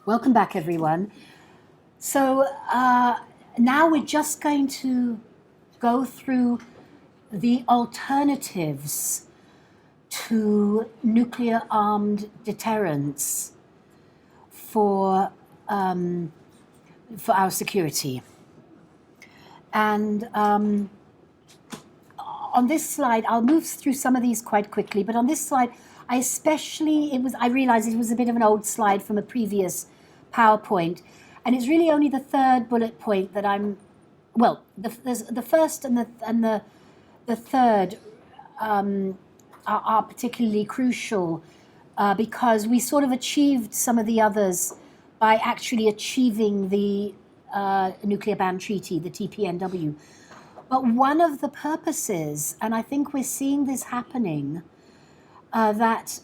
Welcome back, everyone. So now we're just going to go through the alternatives to nuclear-armed deterrence for our security. And on this slide, I'll move through some of these quite quickly, but on this slide, I realized it was a bit of an old slide from a previous PowerPoint, and it's really only the third bullet point that the first and the third are particularly crucial because we sort of achieved some of the others by actually achieving the Nuclear Ban Treaty, the TPNW. But one of the purposes, and I think we're seeing this happening, that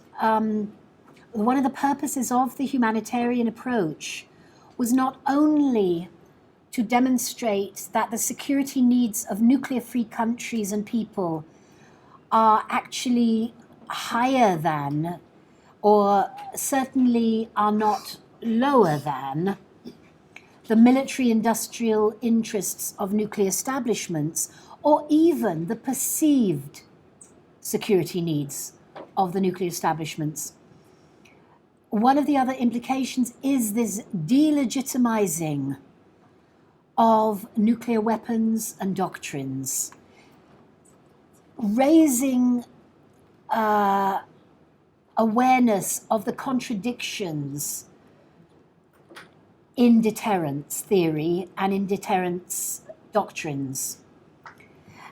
one of the purposes of the humanitarian approach was not only to demonstrate that the security needs of nuclear-free countries and people are actually higher than, or certainly are not lower than, the military-industrial interests of nuclear establishments, or even the perceived security needs of the nuclear establishments. One of the other implications is this delegitimizing of nuclear weapons and doctrines, raising awareness of the contradictions in deterrence theory and in deterrence doctrines,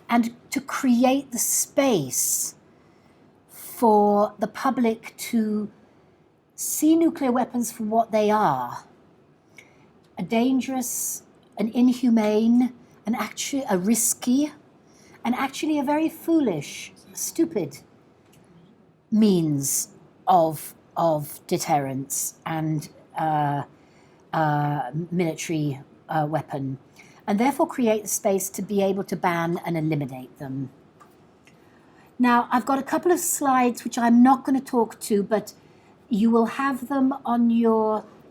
and to create the space for the public to see nuclear weapons for what they are: a dangerous, an inhumane, and actually a risky, and actually a very foolish, stupid means of deterrence and military weapon, and therefore create the space to be able to ban and eliminate them. Now, I've got a couple of slides which I'm not going to talk to, but you will have them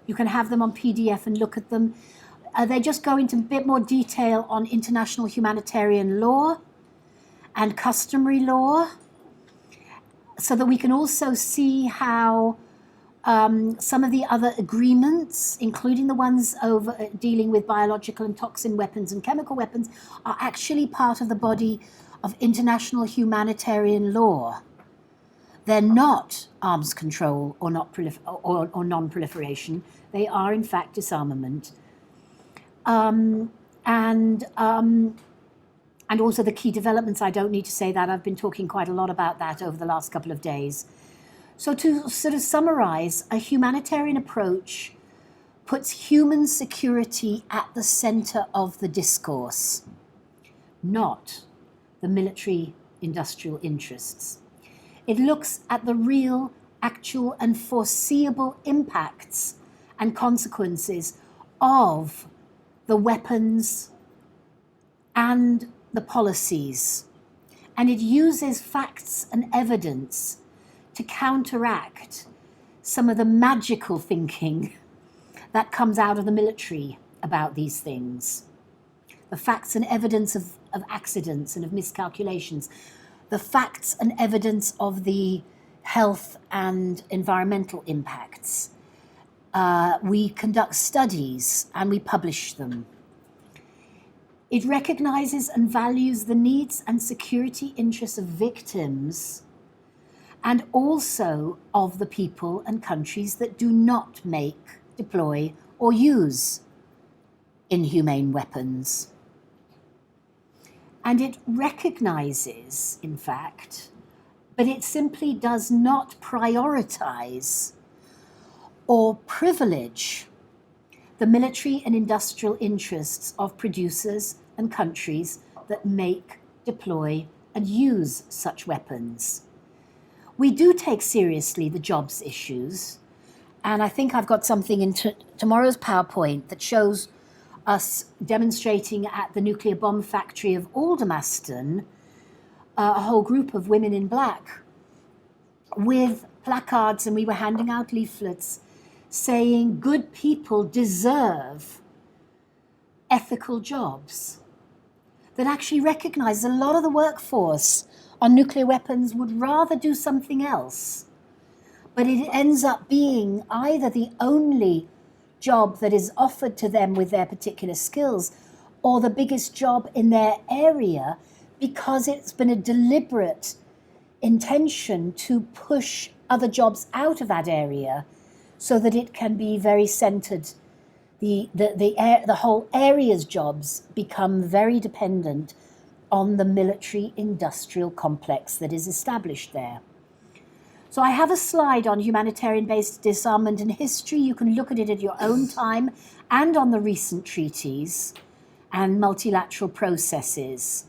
you can have them on PDF and look at them. They just go into a bit more detail on international humanitarian law and customary law, so that we can also see how some of the other agreements, including the ones over dealing with biological and toxin weapons and chemical weapons, are actually part of the body of international humanitarian law. They're not arms control or non-proliferation. They are, in fact, disarmament. And also the key developments, I don't need to say that. I've been talking quite a lot about that over the last couple of days. So to sort of summarize, a humanitarian approach puts human security at the center of the discourse, not the military-industrial interests. It looks at the real, actual, and foreseeable impacts and consequences of the weapons and the policies, and it uses facts and evidence to counteract some of the magical thinking that comes out of the military about these things. The facts and evidence of accidents and of miscalculations, the facts and evidence of the health and environmental impacts. We conduct studies and we publish them. It recognizes and values the needs and security interests of victims and also of the people and countries that do not make, deploy, or use inhumane weapons. And it recognizes, in fact, but it simply does not prioritize or privilege the military and industrial interests of producers and countries that make, deploy, and use such weapons. We do take seriously the jobs issues, and I think I've got something in tomorrow's PowerPoint that shows us demonstrating at the nuclear bomb factory of Aldermaston, a whole group of women in black with placards, and we were handing out leaflets saying good people deserve ethical jobs, that actually recognize a lot of the workforce on nuclear weapons would rather do something else. But it ends up being either the only job that is offered to them with their particular skills, or the biggest job in their area, because it's been a deliberate intention to push other jobs out of that area so that it can be very centered. The whole area's jobs become very dependent on the military-industrial complex that is established there. So I have a slide on humanitarian-based disarmament and history. You can look at it at your own time, and on the recent treaties and multilateral processes,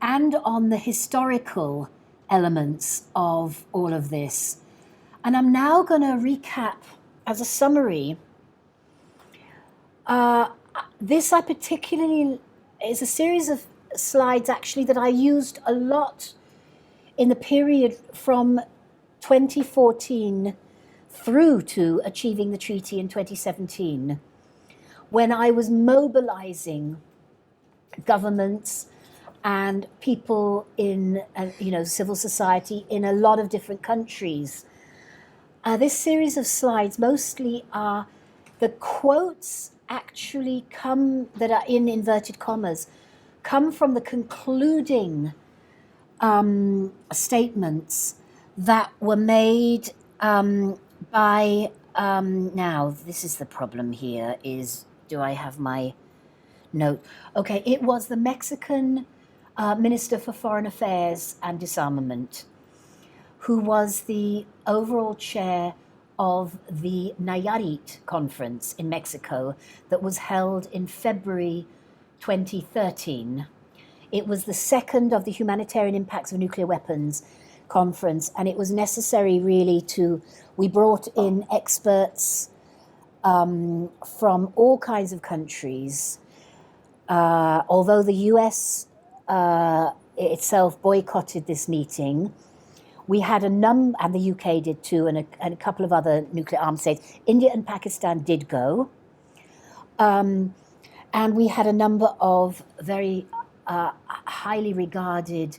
and on the historical elements of all of this. And I'm now going to recap as a summary. This I particularly is a series of slides actually that I used a lot in the period from 2014 through to achieving the treaty in 2017, when I was mobilizing governments and people in, civil society in a lot of different countries. This series of slides mostly are the quotes actually that are in inverted commas, come from the concluding statements that were made by, now this is the problem here, do I have my note? Okay, it was the Mexican Minister for Foreign Affairs and Disarmament, who was the overall chair of the Nayarit conference in Mexico that was held in February 2013. It was the second of the Humanitarian Impacts of Nuclear Weapons conference, and it was necessary really we brought in experts from all kinds of countries. Although the US itself boycotted this meeting, we had and the UK did too, and a couple of other nuclear armed states. India and Pakistan did go. And we had a number of very highly regarded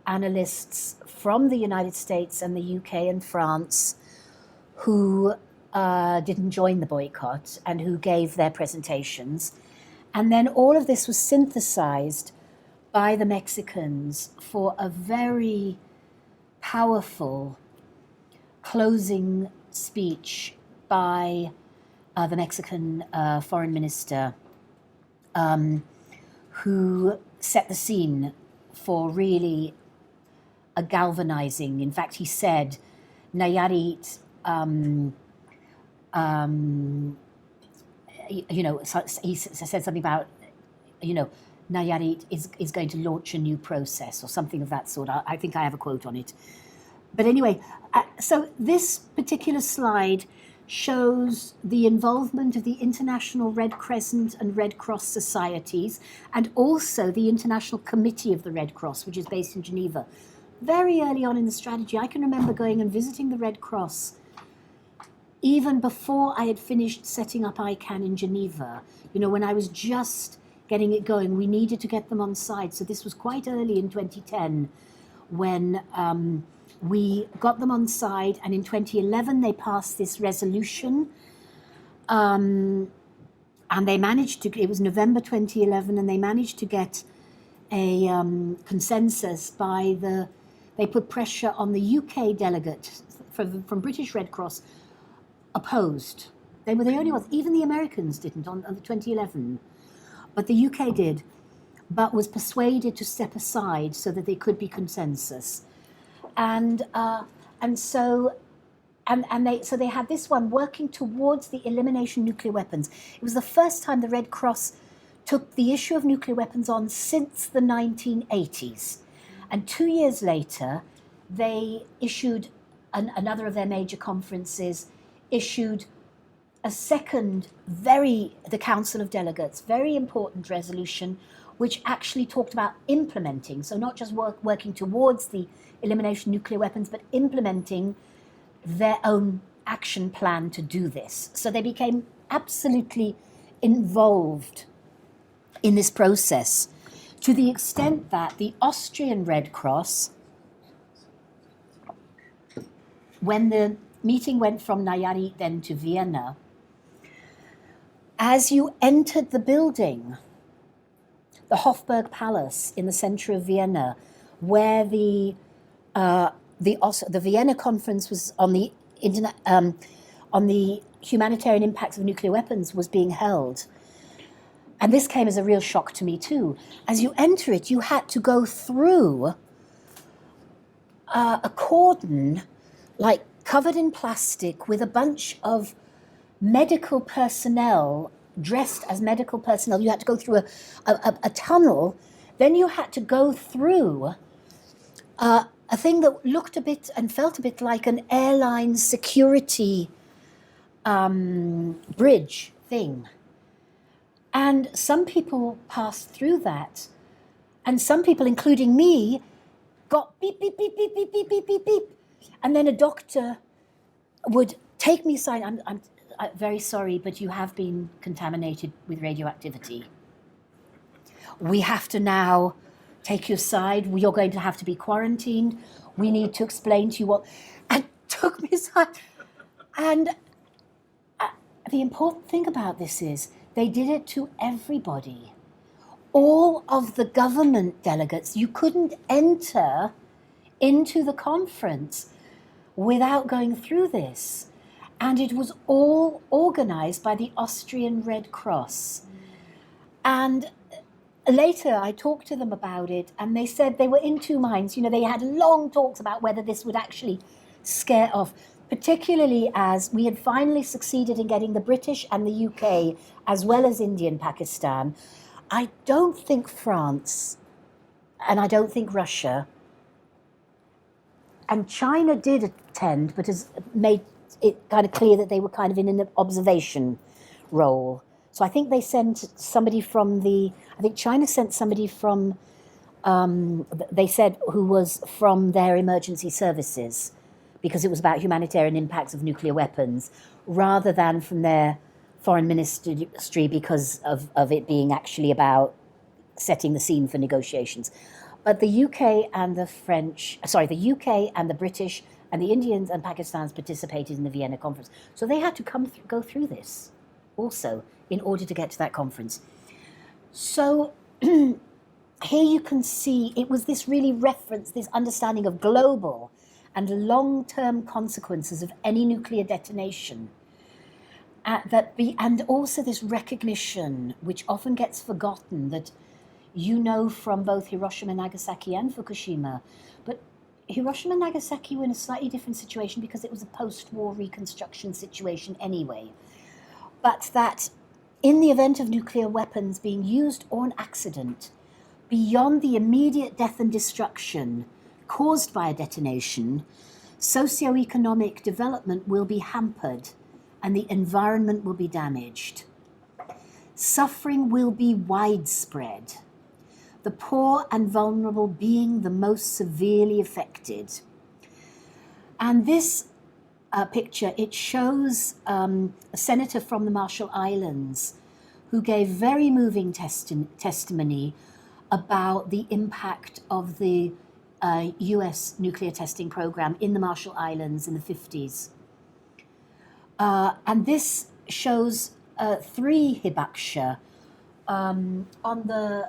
analysts from the United States and the UK and France who didn't join the boycott and who gave their presentations. And then all of this was synthesized by the Mexicans for a very powerful closing speech by the Mexican foreign minister, who set the scene for really a galvanizing. In fact, he said, Nayarit, he said something about, Nayarit is going to launch a new process or something of that sort. I think I have a quote on it. But anyway, so this particular slide shows the involvement of the International Red Crescent and Red Cross societies, and also the International Committee of the Red Cross, which is based in Geneva. Very early on in the strategy, I can remember going and visiting the Red Cross even before I had finished setting up ICANN in Geneva. When I was just getting it going, we needed to get them on side. So this was quite early in 2010 when we got them on side, and in 2011 they passed this resolution, and they managed to, it was November 2011, and they managed to get a consensus they put pressure on the UK delegate from British Red Cross, opposed. They were the only ones, even the Americans didn't on the 2011, but the UK did, but was persuaded to step aside so that there could be consensus. And so they had this one working towards the elimination of nuclear weapons. It was the first time the Red Cross took the issue of nuclear weapons on since the 1980s. And 2 years later, they issued another of their major conferences, issued a second the Council of Delegates, very important resolution, which actually talked about implementing, so not just working towards the elimination of nuclear weapons, but implementing their own action plan to do this. So they became absolutely involved in this process, to the extent that the Austrian Red Cross, when the meeting went from Nayarit then to Vienna, as you entered the building, the Hofburg Palace in the center of Vienna, where the Vienna Conference was on the humanitarian impacts of nuclear weapons was being held. And this came as a real shock to me too. As you enter it, you had to go through a cordon, like covered in plastic, with a bunch of medical personnel dressed as medical personnel. You had to go through a tunnel. Then you had to go through a thing that looked a bit and felt a bit like an airline security bridge thing. And some people passed through that, and some people, including me, got beep, beep, beep, beep, beep, beep, beep, beep, beep. And then a doctor would take me aside. I'm very sorry, but you have been contaminated with radioactivity. We have to now take you aside. You're going to have to be quarantined. We need to explain to you what... And took me aside. And the important thing about this is they did it to everybody. All of the government delegates, you couldn't enter into the conference without going through this. And it was all organized by the Austrian Red Cross. And later I talked to them about it, and they said they were in two minds. You know, they had long talks about whether this would actually scare off, particularly as we had finally succeeded in getting the British and the UK, as well as India and Pakistan. I don't think France, and I don't think Russia, and China did attend, but has made it kind of clear that they were kind of in an observation role. So I think they sent somebody from I think China sent somebody from, they said who was from their emergency services, because it was about humanitarian impacts of nuclear weapons, rather than from their foreign ministry because of it being actually about setting the scene for negotiations. But the UK and the British and the Indians and Pakistans participated in the Vienna conference. So they had to go through this also in order to get to that conference. So here you can see it was this really reference, this understanding of global and long-term consequences of any nuclear detonation. And also this recognition, which often gets forgotten, that you know from both Hiroshima, Nagasaki and Fukushima. But Hiroshima and Nagasaki were in a slightly different situation because it was a post-war reconstruction situation anyway. But that in the event of nuclear weapons being used or an accident, beyond the immediate death and destruction caused by a detonation, socioeconomic development will be hampered and the environment will be damaged. Suffering will be widespread, the poor and vulnerable being the most severely affected. And this picture, it shows a senator from the Marshall Islands who gave very moving testimony about the impact of the US nuclear testing program in the Marshall Islands in the 50s. And this shows 3 hibakusha. On the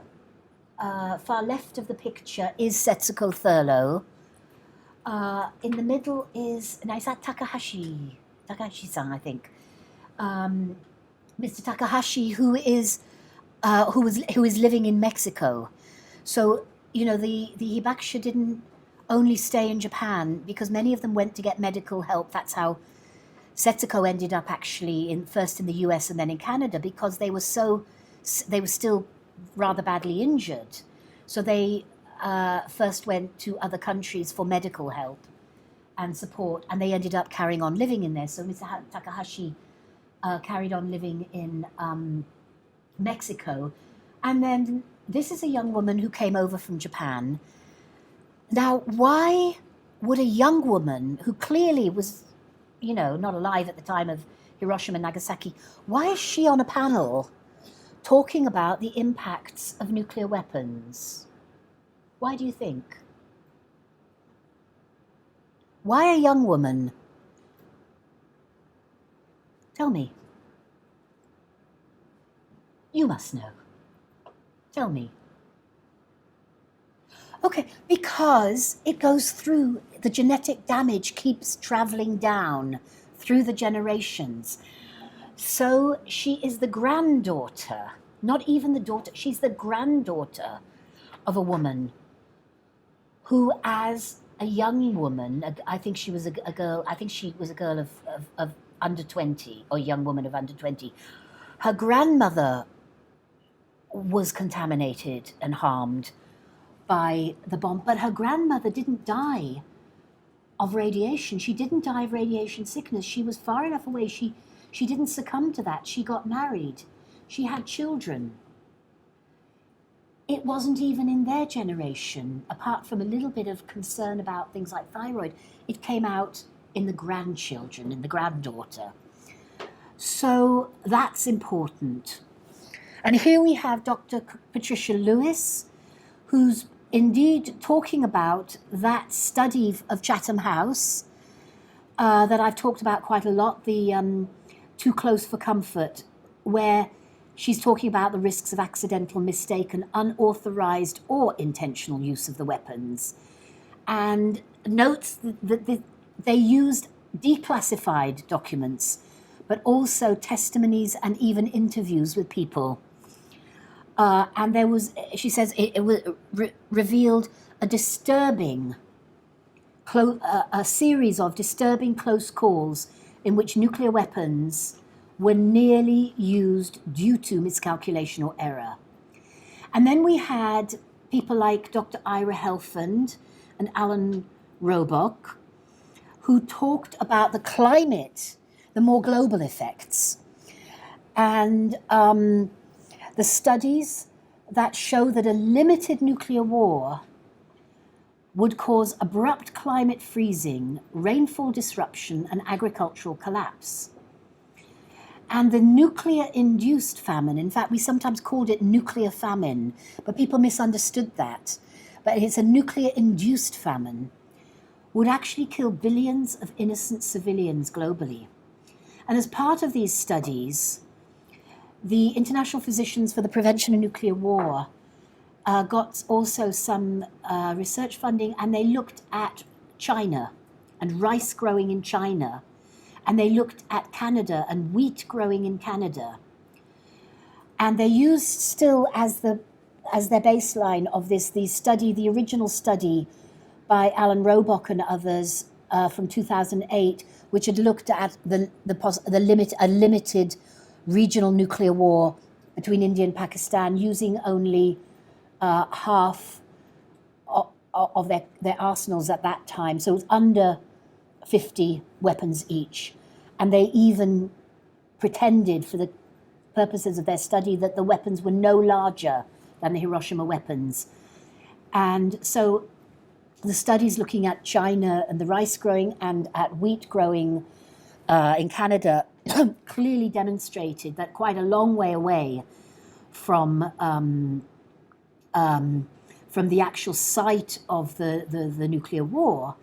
far left of the picture is Setsuko Thurlow. In the middle is Takahashi-san, I think. Mr. Takahashi, who is living in Mexico. So, you know, the hibakusha didn't only stay in Japan, because many of them went to get medical help. That's how Setsuko ended up actually first in the US and then in Canada, because they were still rather badly injured. So they first went to other countries for medical help and support, and they ended up carrying on living in there. So Mr. Takahashi carried on living in Mexico. And then this is a young woman who came over from Japan. Now, why would a young woman who clearly was, not alive at the time of Hiroshima and Nagasaki. Why is she on a panel talking about the impacts of nuclear weapons? Why do you think? Why a young woman? Tell me. You must know. Tell me. Okay, because it goes through, the genetic damage keeps traveling down through the generations. So she is the granddaughter, not even the daughter, she's the granddaughter of a woman who, as a young woman, I think she was a girl, I think she was a girl of under 20, or a young woman of under 20. Her grandmother was contaminated and harmed by the bomb, but her grandmother didn't die of radiation. She didn't die of radiation sickness. She was far enough away. She didn't succumb to that. She got married. She had children. It wasn't even in their generation, apart from a little bit of concern about things like thyroid. It came out in the grandchildren, in the granddaughter. So that's important. And here we have Dr. Patricia Lewis, who's indeed talking about that study of Chatham House that I've talked about quite a lot, the Too Close for Comfort, where she's talking about the risks of accidental, mistaken, unauthorized or intentional use of the weapons, and notes that they used declassified documents, but also testimonies and even interviews with people. And there was, she says, it revealed a disturbing, a series of disturbing close calls in which nuclear weapons were nearly used due to miscalculation or error. And then we had people like Dr. Ira Helfand and Alan Robock, who talked about the climate, the more global effects, and the studies that show that a limited nuclear war would cause abrupt climate freezing, rainfall disruption, and agricultural collapse. And the nuclear-induced famine, in fact, we sometimes called it nuclear famine, but people misunderstood that. But it's a nuclear-induced famine, would actually kill billions of innocent civilians globally. And as part of these studies, the International Physicians for the Prevention of Nuclear War got also some research funding, and they looked at China and rice growing in China, and they looked at Canada and wheat growing in Canada. And they used still as their baseline of this, the original study by Alan Robock and others from 2008, which had looked at a limited regional nuclear war between India and Pakistan, using only half of their arsenals at that time. So it was under 50 weapons each. And they even pretended, for the purposes of their study, that the weapons were no larger than the Hiroshima weapons. And so the studies looking at China and the rice growing and at wheat growing in Canada clearly demonstrated that quite a long way away from the actual site of the nuclear war,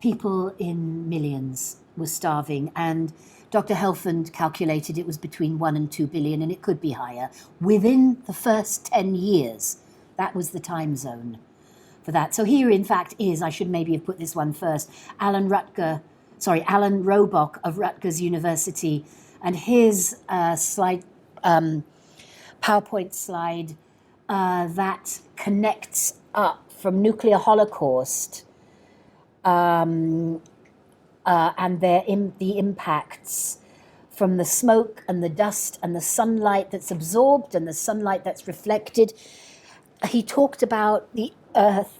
people in millions were starving. And Dr. Helfand calculated it was between 1 and 2 billion, and it could be higher, within the first 10 years. That was the time zone for that. So here, in fact, I should maybe have put this one first, Alan Robock of Rutgers University, and his PowerPoint slide that connects up from nuclear holocaust and the impacts from the smoke and the dust and the sunlight that's absorbed and the sunlight that's reflected. He talked about the Earth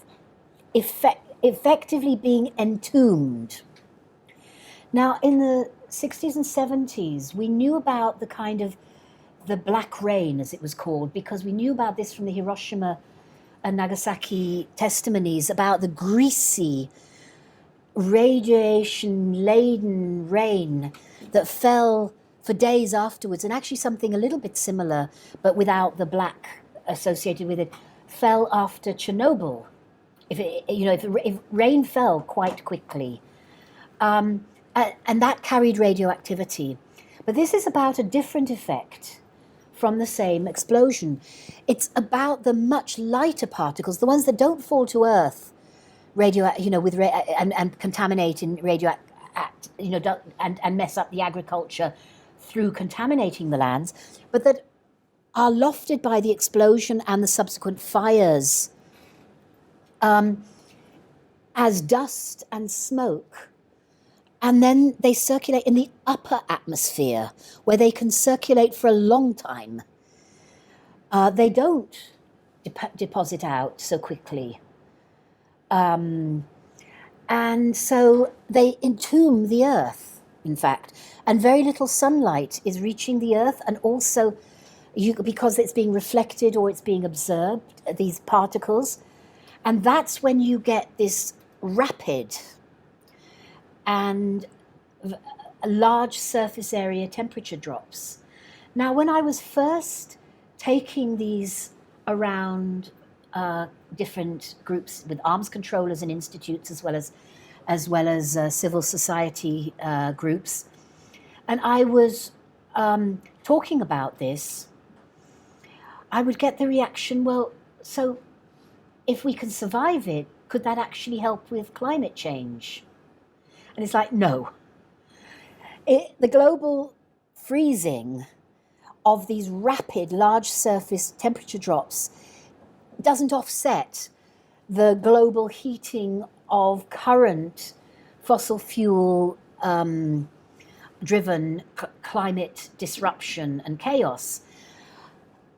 effectively being entombed. Now, in the 60s and 70s, we knew about the kind of the black rain, as it was called, because we knew about this from the Hiroshima and Nagasaki testimonies about the greasy radiation-laden rain that fell for days afterwards, and actually something a little bit similar, but without the black associated with it, fell after Chernobyl. If rain fell quite quickly, and that carried radioactivity. But this is about a different effect from the same explosion. It's about the much lighter particles, the ones that don't fall to Earth, and contaminate in and mess up the agriculture through contaminating the lands, but that are lofted by the explosion and the subsequent fires as dust and smoke. And then they circulate in the upper atmosphere, where they can circulate for a long time. They don't deposit out so quickly. And so they entomb the earth, in fact. And very little sunlight is reaching the earth, and also because it's being reflected or it's being absorbed, these particles. And that's when you get this rapid and large surface area temperature drops. Now, when I was first taking these around different groups with arms controllers and institutes, as well as civil society groups, and I was talking about this, I would get the reaction, well, so if we can survive it, could that actually help with climate change? And it's like, no. The global freezing of these rapid, large surface temperature drops doesn't offset the global heating of current fossil fuel driven climate disruption and chaos.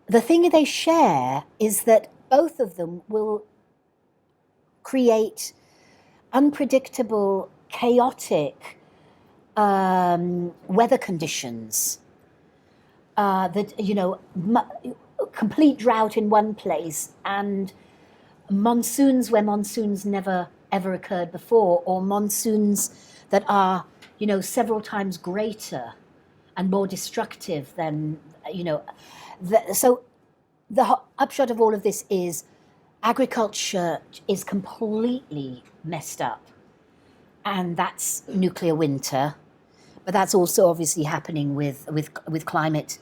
The thing they share is that both of them will create unpredictable, chaotic weather conditions. Complete drought in one place, and monsoons where monsoons never ever occurred before, or monsoons that are, several times greater and more destructive than, so the upshot of all of this is agriculture is completely messed up, and that's nuclear winter. But that's also obviously happening with climate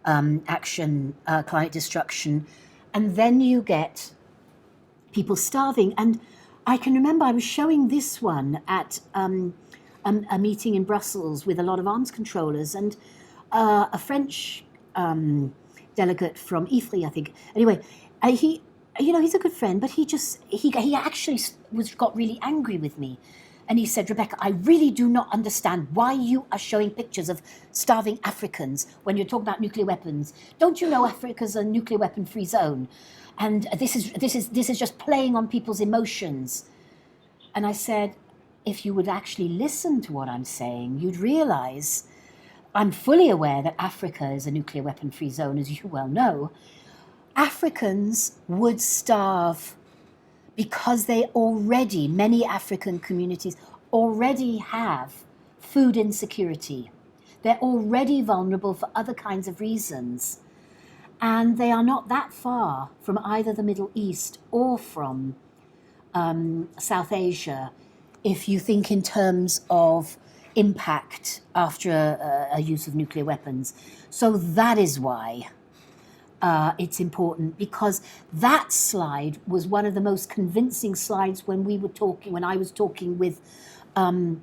action, climate destruction. And then you get people starving. And I can remember I was showing this one at a meeting in Brussels with a lot of arms controllers, and a French delegate from IFRI, I think. Anyway, he's a good friend, but he actually got really angry with me. And he said, Rebecca, I really do not understand why you are showing pictures of starving Africans when you're talking about nuclear weapons. Don't you know Africa's a nuclear weapon-free zone? And this is just playing on people's emotions. And I said, if you would actually listen to what I'm saying, you'd realize I'm fully aware that Africa is a nuclear weapon-free zone, as you well know. Africans would starve because many African communities already have food insecurity. They're already vulnerable for other kinds of reasons. And they are not that far from either the Middle East or from South Asia, if you think in terms of impact after a use of nuclear weapons. So that is why it's important, because that slide was one of the most convincing slides when I was talking with the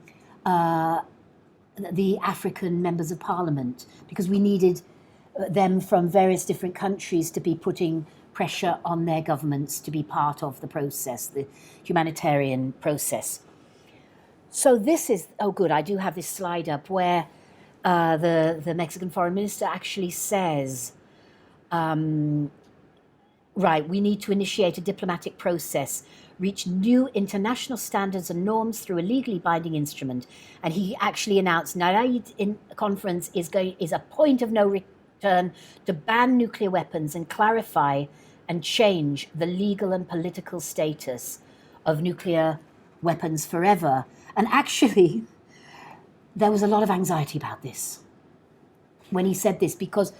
African members of parliament, because we needed them from various different countries to be putting pressure on their governments to be part of the process, the humanitarian process. So this is, oh good, I do have this slide up where the Mexican foreign minister actually says, right, we need to initiate a diplomatic process, reach new international standards and norms through a legally binding instrument. And he actually announced Laureate in conference is a point of no return to ban nuclear weapons and clarify and change the legal and political status of nuclear weapons forever. And actually, there was a lot of anxiety about this when he said this, because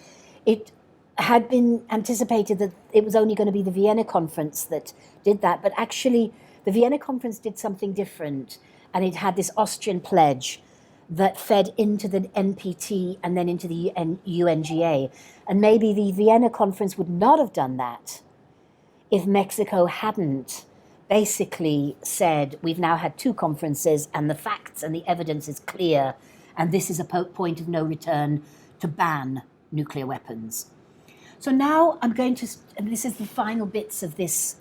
it had been anticipated that it was only going to be the Vienna conference that did that. But actually, the Vienna conference did something different. And it had this Austrian pledge that fed into the NPT and then into the UNGA. And maybe the Vienna conference would not have done that if Mexico hadn't basically said, we've now had 2 conferences and the facts and the evidence is clear, and this is a point of no return to ban nuclear weapons. So now I'm going to, and this is the final bits of this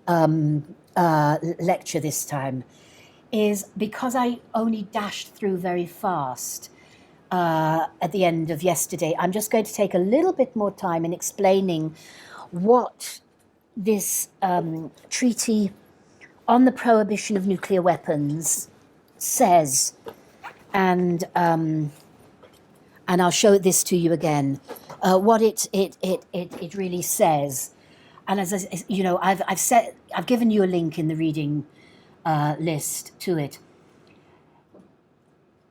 lecture this time, is because I only dashed through very fast at the end of yesterday, I'm just going to take a little bit more time in explaining what this treaty on the prohibition of nuclear weapons says. And I'll show this to you again, what it really says. And as you know, I've given you a link in the reading list to it.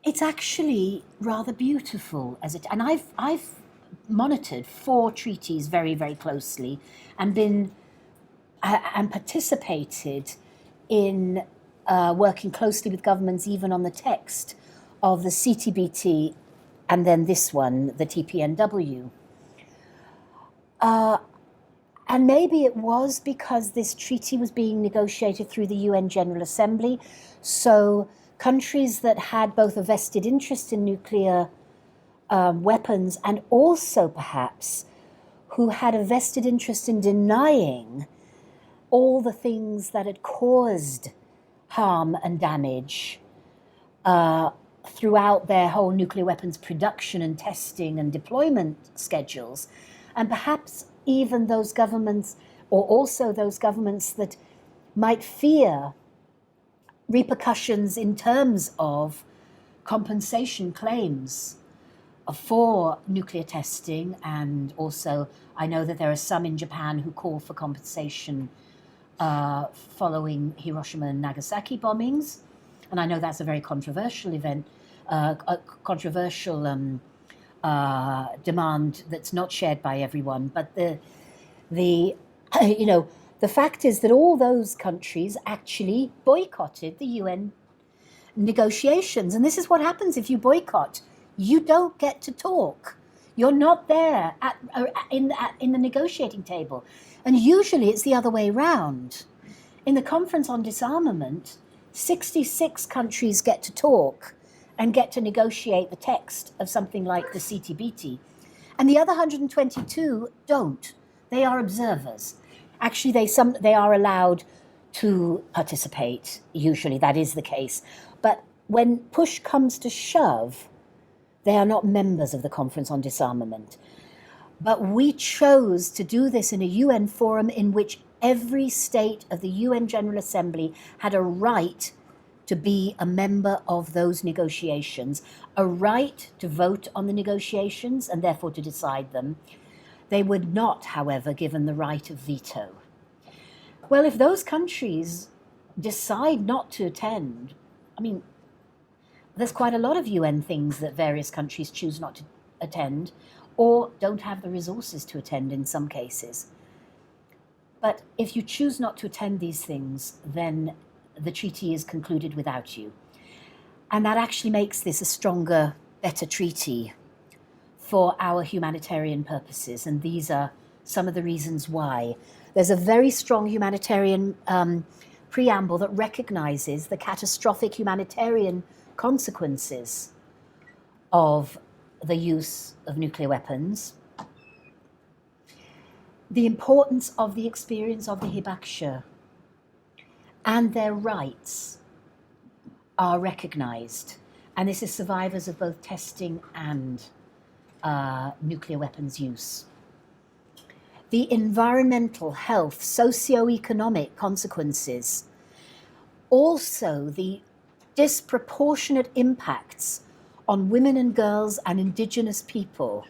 It's actually rather beautiful and I've monitored 4 treaties very, very closely and been and participated in working closely with governments even on the text of the CTBT and then this one, the TPNW. And maybe it was because this treaty was being negotiated through the UN General Assembly. So countries that had both a vested interest in nuclear weapons and also perhaps who had a vested interest in denying all the things that had caused harm and damage throughout their whole nuclear weapons production and testing and deployment schedules. And perhaps even those governments, or also those governments that might fear repercussions in terms of compensation claims for nuclear testing. And also, I know that there are some in Japan who call for compensation following Hiroshima and Nagasaki bombings. And I know that's a very controversial event, a controversial demand that's not shared by everyone. But the you know, the fact is that all those countries actually boycotted the UN negotiations. And this is what happens if you boycott. You don't get to talk. You're not there in the negotiating table. And usually it's the other way around. In the Conference on Disarmament, 66 countries get to talk and get to negotiate the text of something like the CTBT. And the other 122 don't. They are observers. Actually, they are allowed to participate. Usually that is the case. But when push comes to shove, they are not members of the Conference on Disarmament. But we chose to do this in a UN forum in which every state of the UN General Assembly had a right to be a member of those negotiations, a right to vote on the negotiations and therefore to decide them. They were not, however, given the right of veto. Well, if those countries decide not to attend, I mean, there's quite a lot of UN things that various countries choose not to attend or don't have the resources to attend in some cases. But if you choose not to attend these things, then the treaty is concluded without you. And that actually makes this a stronger, better treaty for our humanitarian purposes. And these are some of the reasons why. There's a very strong humanitarian preamble that recognizes the catastrophic humanitarian consequences of the use of nuclear weapons, the importance of the experience of the Hibakusha, and their rights are recognized. And this is survivors of both testing and nuclear weapons use. The environmental, health, socio-economic consequences, also the disproportionate impacts on women and girls and indigenous people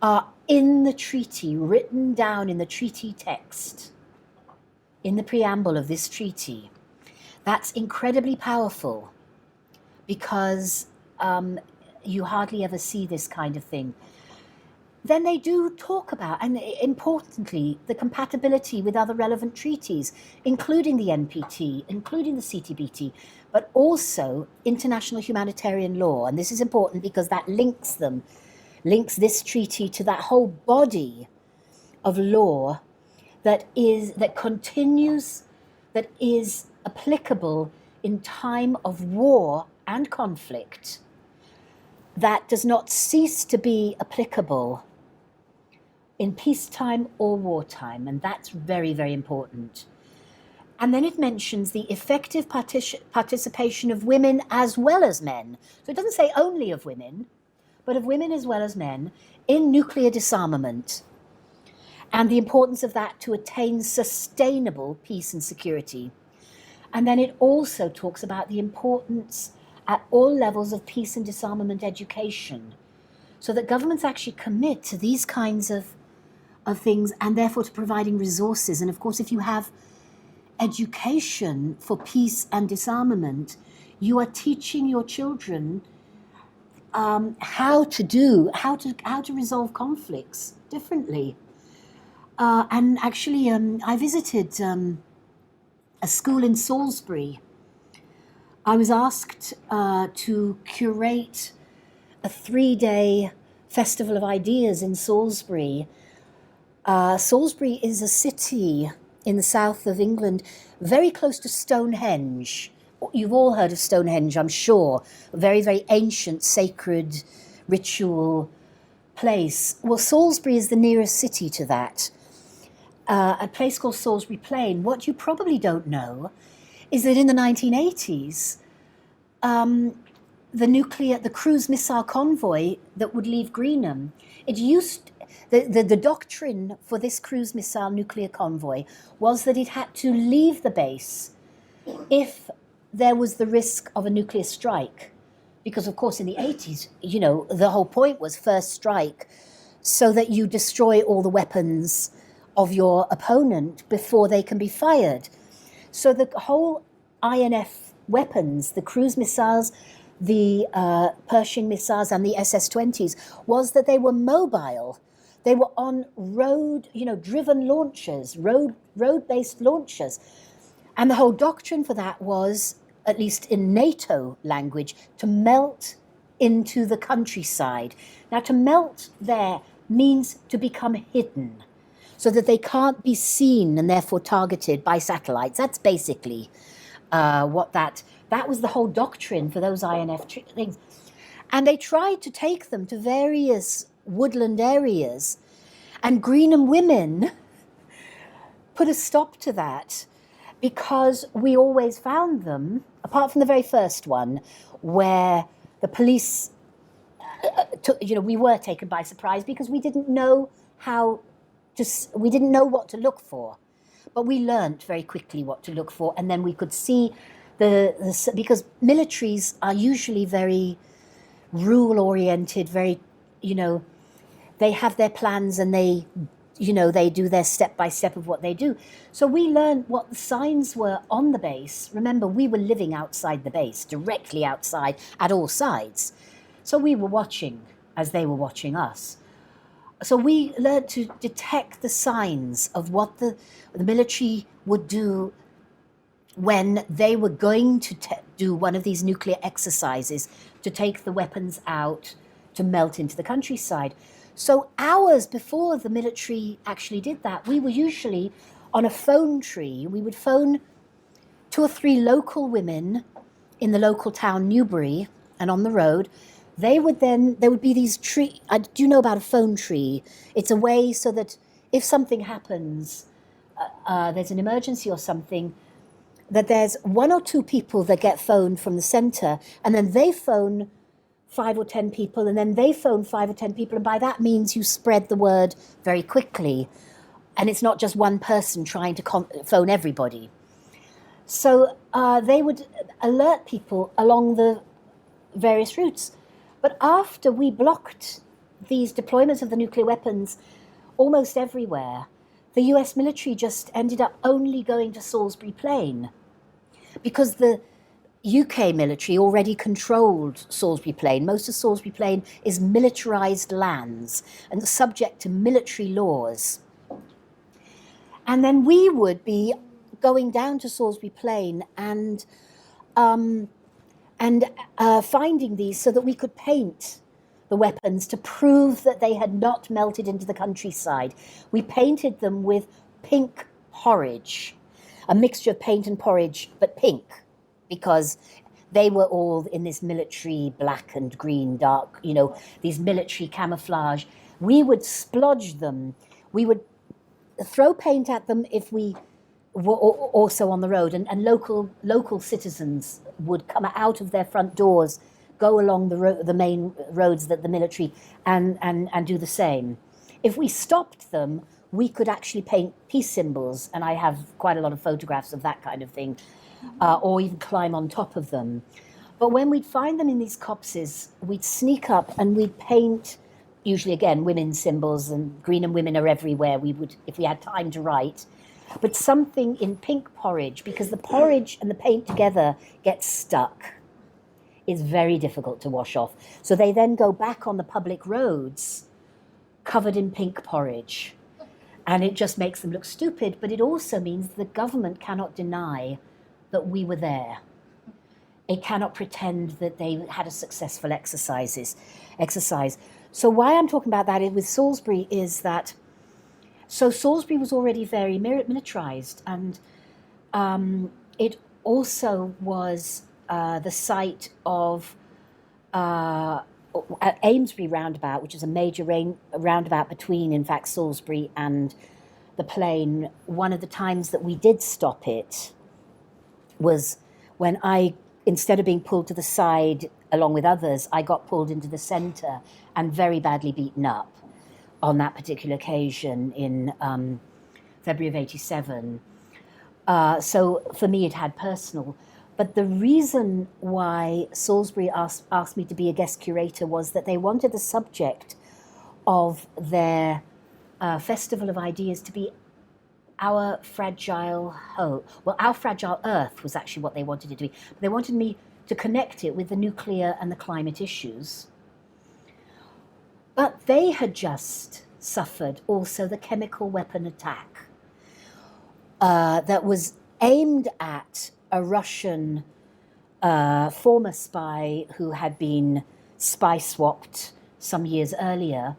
are in the treaty, written down in the treaty text, in the preamble of this treaty. That's incredibly powerful. because you hardly ever see this kind of thing. Then they do talk about, and importantly, the compatibility with other relevant treaties, including the NPT, including the CTBT, but also international humanitarian law. And this is important because that links this treaty to that whole body of law that continues, that is applicable in time of war and conflict, that does not cease to be applicable in peacetime or wartime, and that's very, very important. And then it mentions the effective participation of women as well as men. So it doesn't say only of women, but of women as well as men in nuclear disarmament, and the importance of that to attain sustainable peace and security. And then it also talks about the importance at all levels of peace and disarmament education, so that governments actually commit to these kinds of things, and therefore to providing resources. And of course, if you have education for peace and disarmament, you are teaching your children how to resolve conflicts differently. And actually, I visited a school in Salisbury. I was asked to curate a 3-day festival of ideas in Salisbury. Salisbury is a city in the south of England, very close to Stonehenge. You've all heard of Stonehenge, I'm sure. A very, very ancient, sacred, ritual place. Well, Salisbury is the nearest city to that. A place called Salisbury Plain. What you probably don't know is that in the 1980s, the cruise missile convoy that would leave Greenham, the doctrine for this cruise missile nuclear convoy was that it had to leave the base if there was the risk of a nuclear strike. Because, of course, in the 80s, the whole point was first strike so that you destroy all the weapons of your opponent before they can be fired. So the whole INF weapons, the cruise missiles, the Pershing missiles and the SS-20s, was that they were mobile. They were on driven launchers, road-based launchers. And the whole doctrine for that was, at least in NATO language, to melt into the countryside. Now, to melt there means to become hidden, so that they can't be seen and therefore targeted by satellites. That's basically that was the whole doctrine for those INF things. And they tried to take them to various woodland areas, and Greenham women put a stop to that, because we always found them, apart from the very first one, where the police, we were taken by surprise because we didn't know what to look for. But we learnt very quickly what to look for, and then we could see because militaries are usually very rule-oriented, very, they have their plans and they do their step-by-step of what they do. So we learned what the signs were on the base. Remember, we were living outside the base, directly outside, at all sides. So we were watching as they were watching us. So we learned to detect the signs of what the military would do when they were going to do one of these nuclear exercises to take the weapons out, to melt into the countryside. So hours before the military actually did that, we were usually on a phone tree. We would phone 2 or 3 local women in the local town, Newbury, and on the road. There would be these trees. Do you know about a phone tree? It's a way so that if something happens, there's an emergency or something, that there's 1 or 2 people that get phoned from the center, and then they phone 5 or 10 people, and then they phone 5 or 10 people, and by that means you spread the word very quickly, and it's not just one person trying to phone everybody. So they would alert people along the various routes. But after we blocked these deployments of the nuclear weapons almost everywhere, the US military just ended up only going to Salisbury Plain, because UK military already controlled Salisbury Plain. Most of Salisbury Plain is militarised lands and subject to military laws. And then we would be going down to Salisbury Plain and finding these so that we could paint the weapons to prove that they had not melted into the countryside. We painted them with pink porridge, a mixture of paint and porridge, but pink, because they were all in this military black and green, dark, these military camouflage. We would splodge them. We would throw paint at them if we were also on the road, and local citizens would come out of their front doors, go along the main roads that the military, and do the same. If we stopped them, we could actually paint peace symbols, and I have quite a lot of photographs of that kind of thing, or even climb on top of them. But when we'd find them in these copses, we'd sneak up and we'd paint, usually again, women's symbols, and green and women are everywhere. We would, if we had time to write, but something in pink porridge, because the porridge and the paint together get stuck. It's very difficult to wash off. So they then go back on the public roads covered in pink porridge. And it just makes them look stupid, but it also means the government cannot deny that we were there. It cannot pretend that they had a successful exercise. So why I'm talking about that with Salisbury is that, so Salisbury was already very militarized, and it also was the site of Amesbury roundabout, which is a major roundabout between, in fact, Salisbury and the Plain. One of the times that we did stop it was when instead of being pulled to the side along with others, I got pulled into the centre and very badly beaten up on that particular occasion in February of '87. So for me, it had personal. But the reason why Salisbury asked me to be a guest curator was that they wanted the subject of their Festival of Ideas to be our fragile home. Well, our fragile earth was actually what they wanted it to be. They wanted me to connect it with the nuclear and the climate issues. But they had just suffered also the chemical weapon attack that was aimed at a Russian former spy who had been spy swapped some years earlier,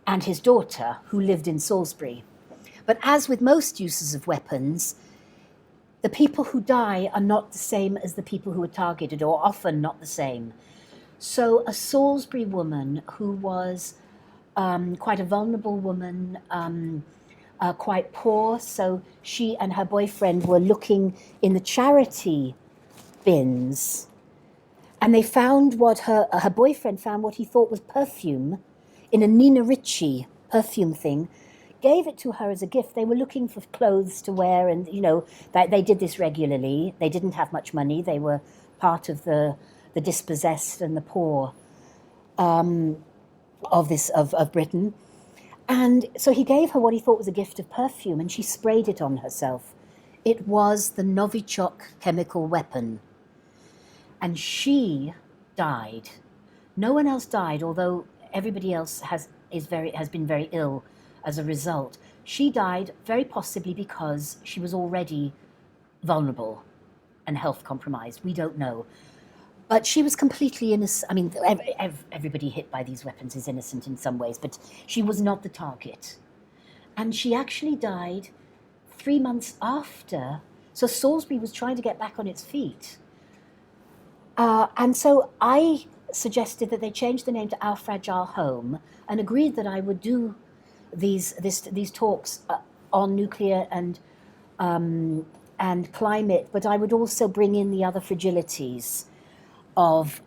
and his daughter, who lived in Salisbury. But as with most uses of weapons, the people who die are not the same as the people who are targeted, or often not the same. So a Salisbury woman who was quite a vulnerable woman, quite poor, so she and her boyfriend were looking in the charity bins, and they found what her boyfriend found what he thought was perfume in a Nina Ricci perfume thing, gave it to her as a gift. They were looking for clothes to wear, and they did this regularly. They didn't have much money. They were part of the dispossessed and the poor of Britain. And so he gave her what he thought was a gift of perfume, and she sprayed it on herself. It was the Novichok chemical weapon. And she died. No one else died, although everybody else has been very ill as a result. She died very possibly because she was already vulnerable and health compromised. We don't know. But she was completely innocent. I mean, everybody hit by these weapons is innocent in some ways, but she was not the target. And she actually died 3 months after. So Salisbury was trying to get back on its feet. And so I suggested that they change the name to Our Fragile Home, and agreed that I would do these talks on nuclear and climate, but I would also bring in the other fragilities of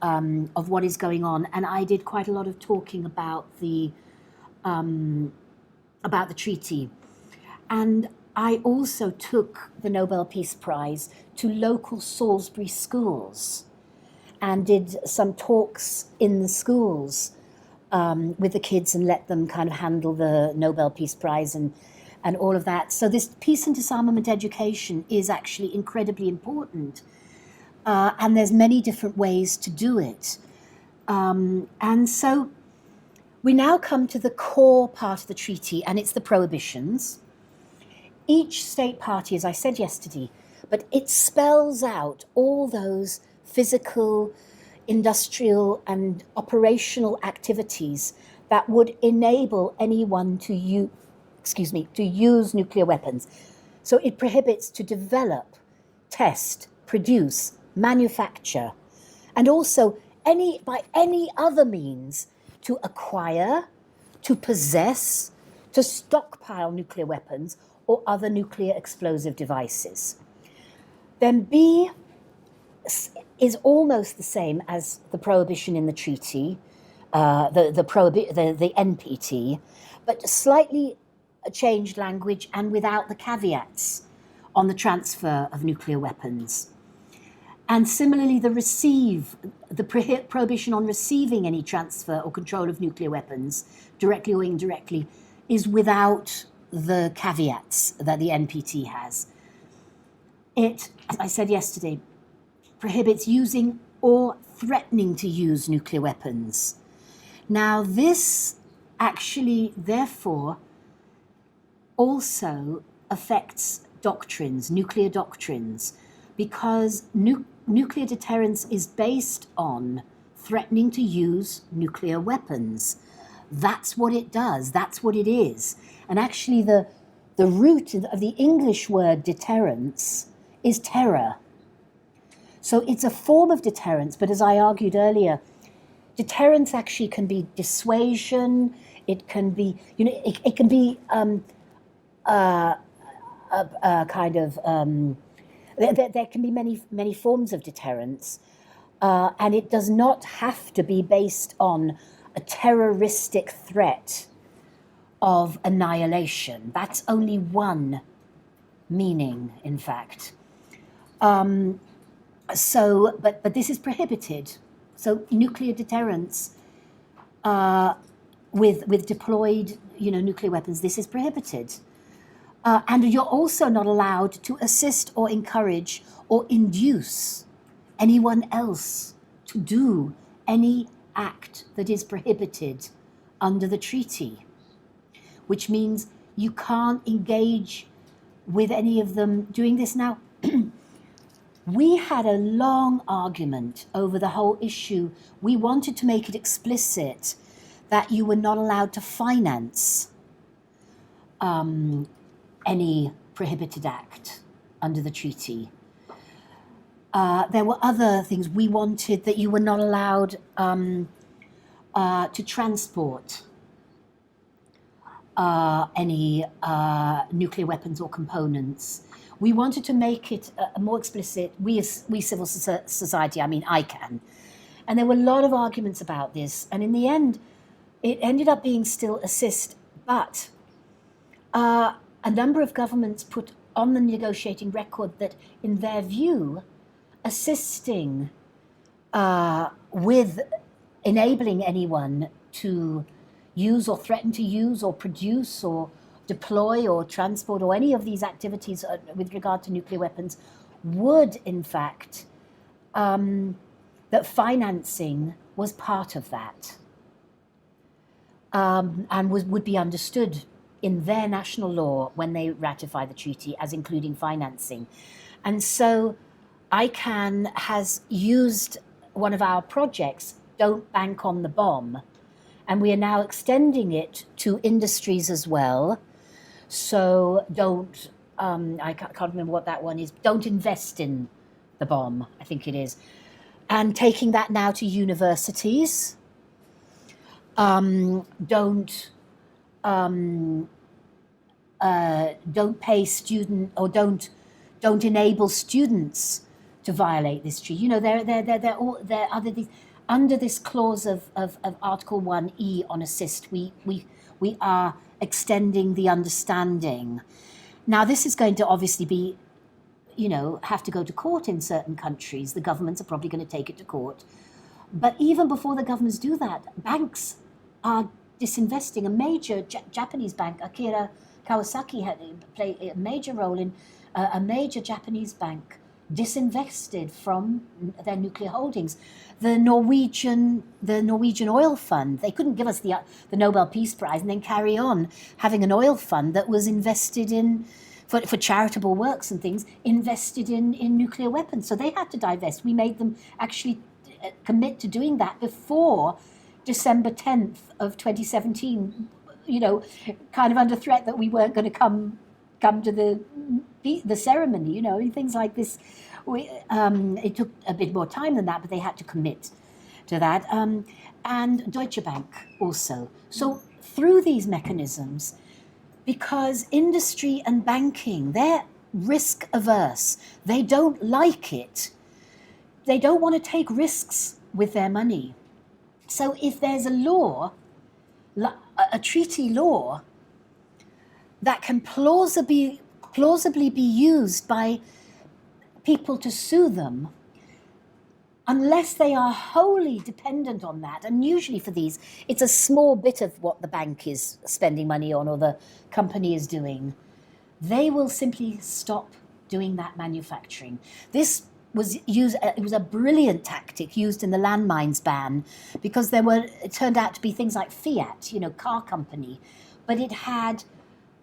what is going on. And I did quite a lot of talking about the treaty. And I also took the Nobel Peace Prize to local Salisbury schools and did some talks in the schools with the kids and let them kind of handle the Nobel Peace Prize and all of that. So this peace and disarmament education is actually incredibly important. and there's many different ways to do it. And so we now come to the core part of the treaty, and it's the prohibitions. Each state party, as I said yesterday, but it spells out all those physical, industrial, and operational activities that would enable anyone to use nuclear weapons. So it prohibits to develop, test, produce, manufacture, and also by any other means to acquire, to possess, to stockpile nuclear weapons or other nuclear explosive devices. Then B is almost the same as the prohibition in the treaty, the NPT, but slightly changed language and without the caveats on the transfer of nuclear weapons. And similarly, the prohibition on receiving any transfer or control of nuclear weapons, directly or indirectly, is without the caveats that the NPT has. It, as I said yesterday, prohibits using or threatening to use nuclear weapons. Now, this actually, therefore, also affects doctrines, nuclear doctrines, because nuclear deterrence is based on threatening to use nuclear weapons. That's what it does. That's what it is. And actually, the root of the English word deterrence is terror. So it's a form of deterrence, but as I argued earlier, deterrence actually can be dissuasion. It can be, it can be there can be many forms of deterrence, and it does not have to be based on a terroristic threat of annihilation. That's only one meaning, in fact. But this is prohibited. So nuclear deterrence with deployed, nuclear weapons, this is prohibited. And you're also not allowed to assist or encourage or induce anyone else to do any act that is prohibited under the treaty, which means you can't engage with any of them doing this. Now, we had a long argument over the whole issue. We wanted to make it explicit that you were not allowed to finance any prohibited act under the treaty. There were other things. We wanted that you were not allowed to transport any nuclear weapons or components. We wanted to make it more explicit. We civil society, ICANN. And there were a lot of arguments about this. And in the end, it ended up being still assist, but a number of governments put on the negotiating record that, in their view, assisting with enabling anyone to use or threaten to use or produce or deploy or transport or any of these activities with regard to nuclear weapons would, in fact, that financing was part of that, and would be understood in their national law when they ratify the treaty as including financing. And so ICANN has used one of our projects, Don't Bank on the Bomb, and we are now extending it to industries as well. So don't, I can't remember what that one is, don't invest in the bomb, I think it is. And taking that now to universities. Don't pay student, or don't enable students to violate this treaty. They're other these, under this clause of Article 1E on assist, we are extending the understanding. Now, this is going to obviously be, have to go to court in certain countries. The governments are probably going to take it to court. But even before the governments do that, banks are disinvesting. A major Japanese bank, Akira Kawasaki, had played a major role in a major Japanese bank disinvested from their nuclear holdings. The Norwegian oil fund, they couldn't give us the Nobel Peace Prize and then carry on having an oil fund that was invested in, for charitable works and things, invested in nuclear weapons. So they had to divest. We made them actually commit to doing that before December 10th of 2017, kind of under threat that we weren't going to come to the ceremony, and things like this. It took a bit more time than that, but they had to commit to that. And Deutsche Bank also. So through these mechanisms, because industry and banking, they're risk averse. They don't like it. They don't want to take risks with their money. So if there's a law, a treaty law, that can plausibly be used by people to sue them, unless they are wholly dependent on that, and usually for these, it's a small bit of what the bank is spending money on or the company is doing, they will simply stop doing that manufacturing. This was used, it was a brilliant tactic used in the landmines ban, because it turned out to be things like Fiat, car company, but it had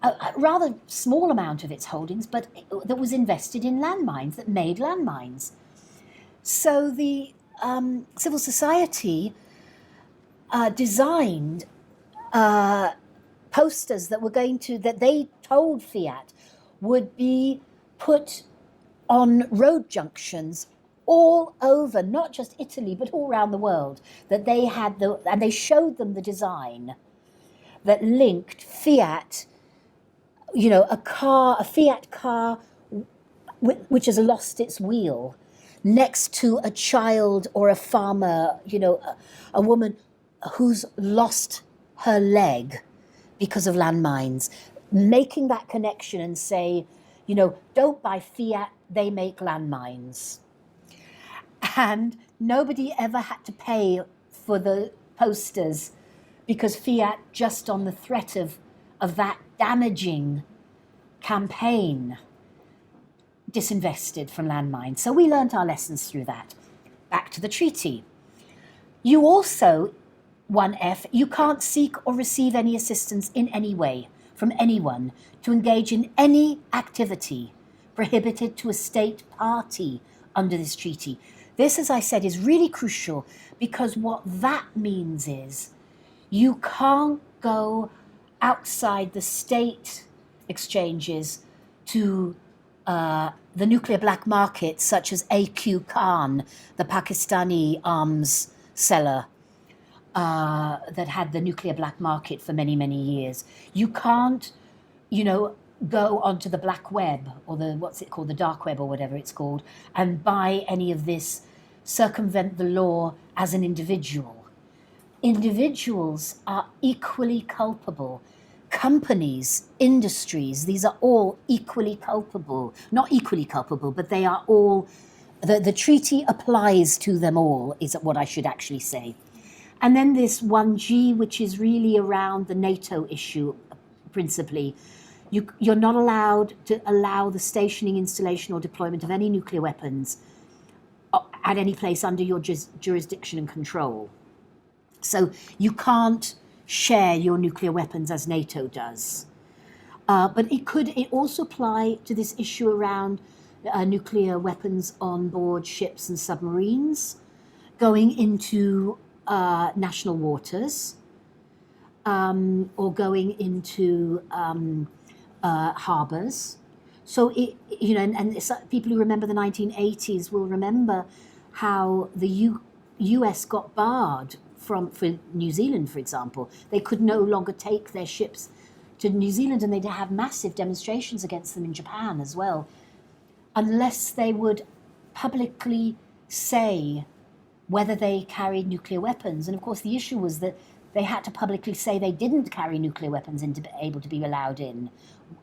a rather small amount of its holdings, but that was invested in landmines, that made landmines. So the civil society designed posters that they told Fiat would be put on road junctions all over, not just Italy, but all around the world, that they had and they showed them the design that linked Fiat, a Fiat car which has lost its wheel, next to a child or a farmer, a woman who's lost her leg because of landmines, making that connection and say, don't buy Fiat, they make landmines. And nobody ever had to pay for the posters, because Fiat, just on the threat of that damaging campaign, disinvested from landmines. So we learned our lessons through that. Back to the treaty. You also, 1F, you can't seek or receive any assistance in any way from anyone to engage in any activity prohibited to a state party under this treaty. This, as I said, is really crucial, because what that means is you can't go outside the state exchanges to the nuclear black market, such as A.Q. Khan, the Pakistani arms seller that had the nuclear black market for many, many years. You can't, go onto the black web, or the dark web, or whatever it's called, and buy any of this, circumvent the law as an individual. Individuals are equally culpable. Companies, industries, these are all equally culpable. Not equally culpable, but they are all, the treaty applies to them all, is what I should actually say. And then this 1G, which is really around the NATO issue, principally. You're not allowed to allow the stationing, installation, or deployment of any nuclear weapons at any place under your jurisdiction and control. So you can't share your nuclear weapons as NATO does. But it also apply to this issue around nuclear weapons on board ships and submarines, going into national waters, or going into harbors. So and people who remember the 1980s will remember how the US got barred for New Zealand, for example. They could no longer take their ships to New Zealand, and they'd have massive demonstrations against them in Japan as well, unless they would publicly say whether they carried nuclear weapons. And of course, the issue was that they had to publicly say they didn't carry nuclear weapons and to be able to be allowed in.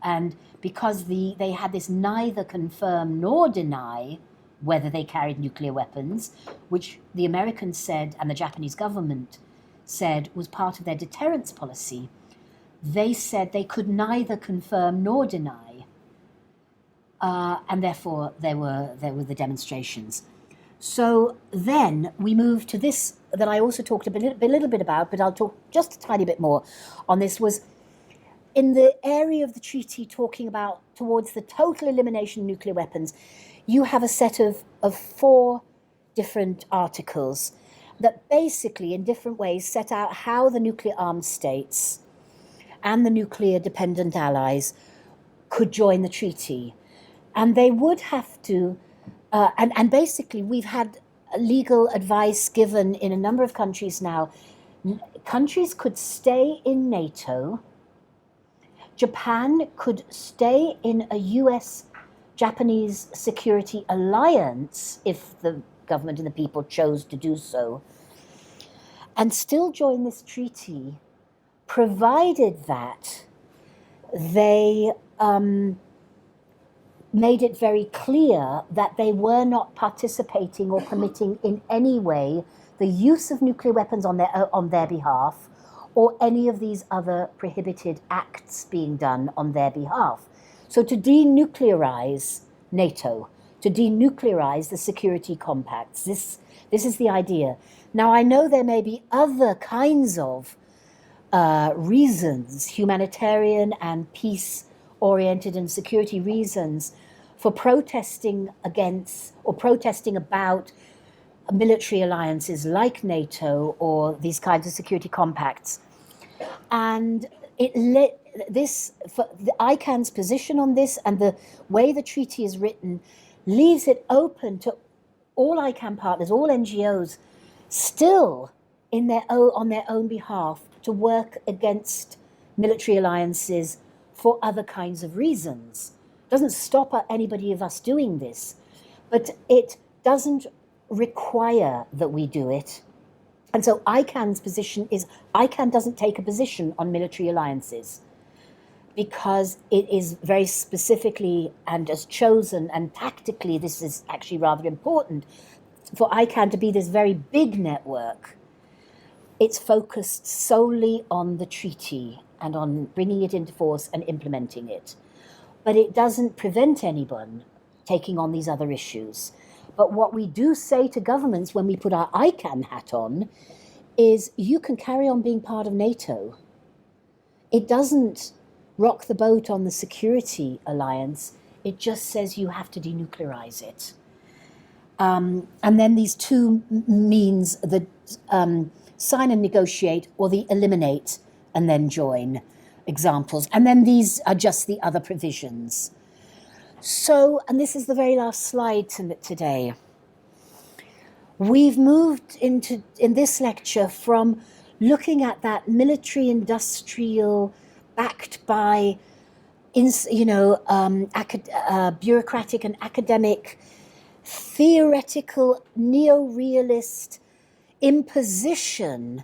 And because they had this neither confirm nor deny whether they carried nuclear weapons, which the Americans said and the Japanese government said was part of their deterrence policy, they said they could neither confirm nor deny and therefore there were the demonstrations. So then we moved to this that I also talked a little bit about, but I'll talk just a tiny bit more on this, was in the area of the treaty talking about towards the total elimination of nuclear weapons. You have a set of 4 different articles that basically in different ways set out how the nuclear armed states and the nuclear dependent allies could join the treaty. And they would have to, and basically we've had legal advice given in a number of countries now. Countries could stay in NATO. Japan could stay in a US-Japanese security alliance if the government and the people chose to do so, and still join this treaty, provided that they made it very clear that they were not participating or permitting in any way the use of nuclear weapons on their behalf, or any of these other prohibited acts being done on their behalf. So to denuclearize NATO, to denuclearize the security compacts, this is the idea. Now, I know there may be other kinds of reasons, humanitarian and peace-oriented and security reasons, for protesting against or protesting about military alliances like NATO or these kinds of security compacts. And the ICANN's position on this and the way the treaty is written leaves it open to all ICANN partners, all NGOs, still on their own behalf to work against military alliances for other kinds of reasons. It doesn't stop anybody of us doing this, but it doesn't require that we do it. And so ICANN's position is ICANN doesn't take a position on military alliances, because it is very specifically and as chosen, and tactically this is actually rather important, for ICANN to be this very big network. It's focused solely on the treaty and on bringing it into force and implementing it. But it doesn't prevent anyone taking on these other issues. But what we do say to governments when we put our ICANN hat on is, you can carry on being part of NATO. It doesn't rock the boat on the security alliance. It just says you have to denuclearize it. And then these 2 means, the sign and negotiate, or the eliminate and then join examples. And then these are just the other provisions. So, and this is the very last slide today. We've moved in this lecture from looking at that military industrial, backed by, bureaucratic and academic, theoretical, neo-realist imposition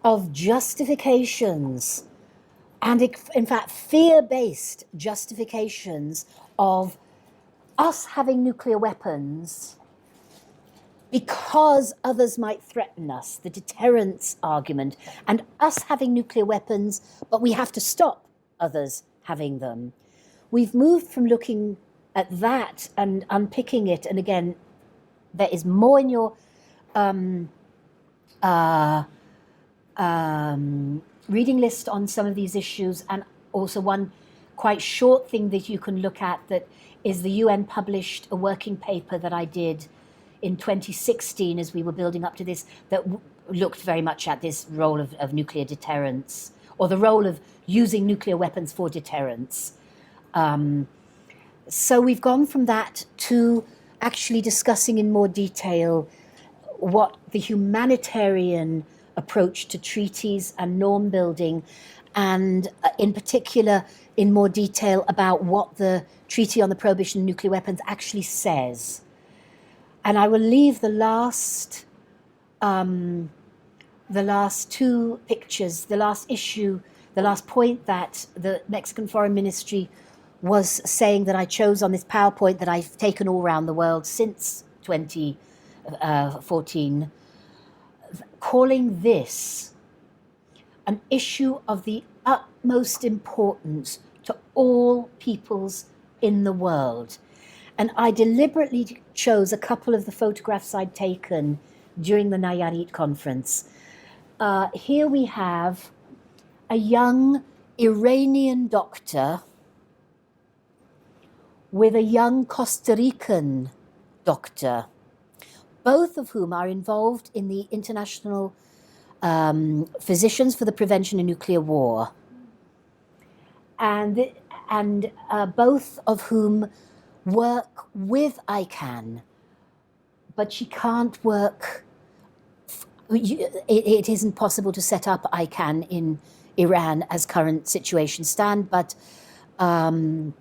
of justifications, and in fact fear-based justifications of us having nuclear weapons because others might threaten us, the deterrence argument, and us having nuclear weapons, but we have to stop others having them. We've moved from looking at that and unpicking it, and again, there is more in your reading list on some of these issues, and also one quite short thing that you can look at, that is the UN published a working paper that I did in 2016 as we were building up to this, that looked very much at this role of nuclear deterrence, or the role of using nuclear weapons for deterrence. So we've gone from that to actually discussing in more detail what the humanitarian approach to treaties and norm building, and in particular in more detail about what the Treaty on the Prohibition of Nuclear Weapons actually says. And I will leave the last 2 pictures, the last issue, the last point that the Mexican Foreign Ministry was saying that I chose on this PowerPoint that I've taken all around the world since 2014, calling this an issue of the utmost importance to all peoples in the world. And I deliberately chose a couple of the photographs I'd taken during the Laureate conference. Here we have a young Iranian doctor with a young Costa Rican doctor, both of whom are involved in the International Physicians for the Prevention of Nuclear War. And both of whom work with ICANN, but she can't work. It isn't possible to set up ICANN in Iran as current situations stand, but and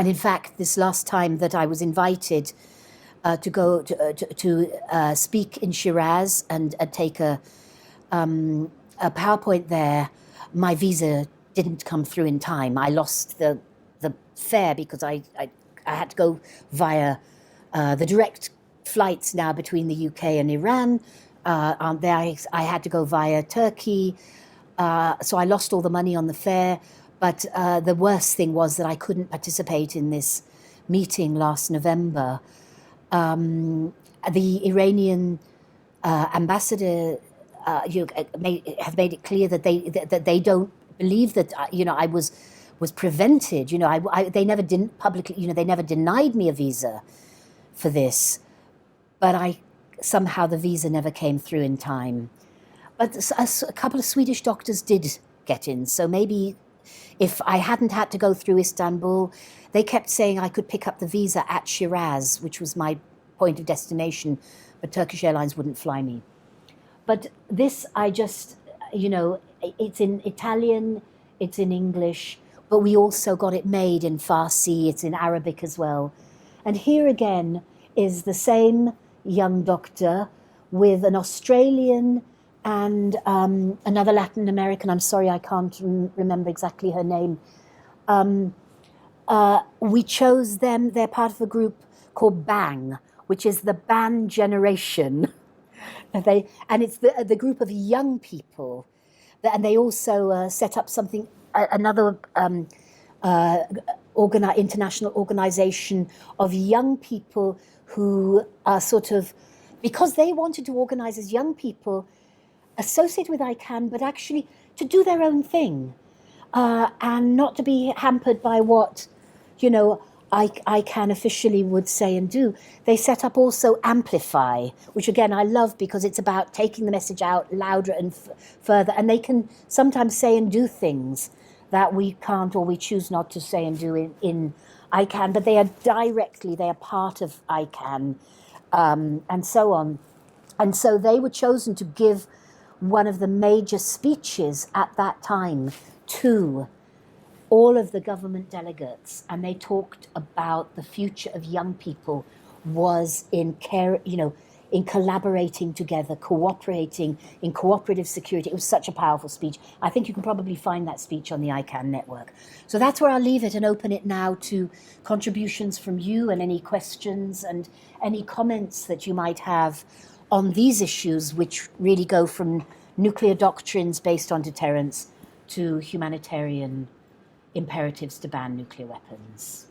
in fact, this last time that I was invited to go to speak in Shiraz and take a PowerPoint there, my visa didn't come through in time. I lost the fare because I had to go via the direct flights now between the UK and Iran. There I had to go via Turkey, so I lost all the money on the fare. But the worst thing was that I couldn't participate in this meeting last November. The Iranian ambassador have made it clear that they don't believe that I was prevented. They never didn't publicly. They never denied me a visa for this, but somehow the visa never came through in time. But a couple of Swedish doctors did get in, so maybe if I hadn't had to go through Istanbul, they kept saying I could pick up the visa at Shiraz, which was my point of destination, but Turkish Airlines wouldn't fly me. But this, it's in Italian, it's in English, but we also got it made in Farsi, it's in Arabic as well. And here again is the same young doctor with an Australian and another Latin American. I'm sorry, I can't remember exactly her name. We chose them. They're part of a group called BANG, which is the Ban Generation. And it's the group of young people. And they also set up another international organization of young people who are because they wanted to organize as young people associated with ICANN, but actually to do their own thing and not to be hampered by what, ICANN officially would say and do. They set up also Amplify, which again I love because it's about taking the message out louder and further, and they can sometimes say and do things that we can't or we choose not to say and do in ICANN, but they are part of ICANN, and so on. And so they were chosen to give one of the major speeches at that time to all of the government delegates, and they talked about the future of young people was in collaborating together, cooperating in cooperative security. It was such a powerful speech. I think you can probably find that speech on the ICANN network. So that's where I'll leave it and open it now to contributions from you and any questions and any comments that you might have on these issues, which really go from nuclear doctrines based on deterrence to humanitarian imperatives to ban nuclear weapons.